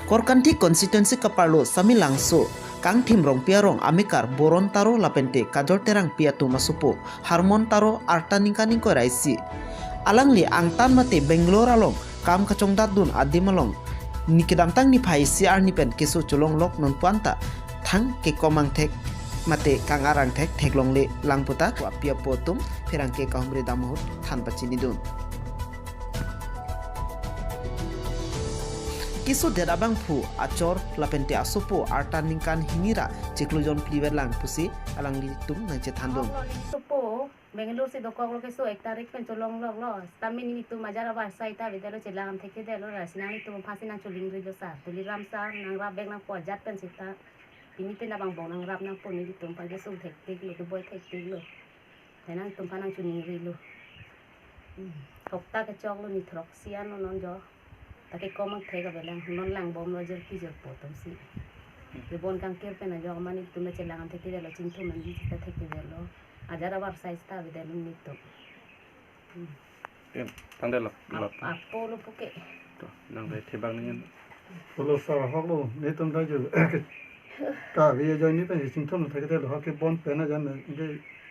Korkanti constituency kaparlo samilangso kang tim rong pia rong amikar boron taro lapente kajor terang pia tu masupo harmon taro arta ningkaning ko raisi alangli angtan mate Bangalore along kam kacong dadun adimalong nikidamtang ni phai CR ni pen kesu chulong lok non puanta thang ke komang thek mate kang arang thek theklong le langputa wa pia potum ferang ke kahumre damhut than pachini dun kisu derabang pu acor lapente asupo arta ningkan hingira ciklujon pliwer lang pusi alang litum nang cethandong supo Bangalore se dokok lo keso 1 तारीख pen cholong lok lo tamin ni tu majara ba saita videlo chelang theke delo rasna ni tu phasi nang chuling ri lo sa tuli ram sa nang rab bek nang po jat pen sita ini pen abang bong nang rab nang pon ni tu pa keso thek tek lo boy thek tek lo nang tu pa nang chuling ri lo thokta ke chok lo ni throk sian no non jo take komang thega belang non lang bom lo jer ki jer potom si rebon kang ker pen jo mani tu me chelang theke delo chintu man di ta theke delo ajara war size ta videlo ni to tangdel apo lo puke to nang be thebang ningen Kalau sah halo, ni tu dah je. Tak, dia jadi ni pen simptom tu kita dah ke bon pen aja ni. Ini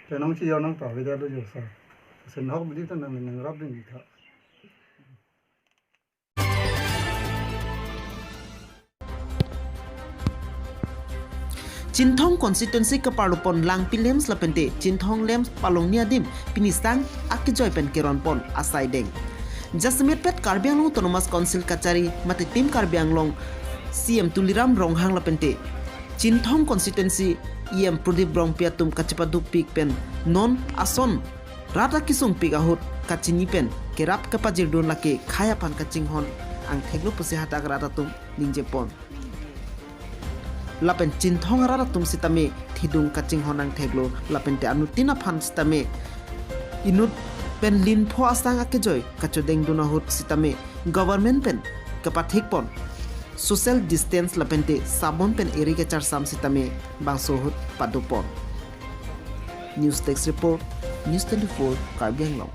tenang cia nang tak, dia dah je sah. Senang beli tu nang rab ni tak. Cinthong constituency kaparlupon lang pilems lapente Cinthong lems palong niadim pinisang akijoy pen keron pon asai deng Jasmir pet Karbianglong Autonomous Council kachari mate tim Karbianglong CM Tuliram ronghang lapente Cinthong constituency IM Pradip Brong piatum kachipadu pik pen non ason rata kisung pigahut kachini pen kerap kapajir don lake khaya pan kachinghon ang theglo pusi hatak rata tum ningjepon lapen Cinthong rara tum sitame thidung kaching honang theglo lapen te anutina phan sitame inut pen lin pho asang akejoy kachodeng duna hut sitame government pen kapathik pon social distance lapen te sabon pen irrigation sam sitame bangso hut padupon news text report news 24 Karbianglong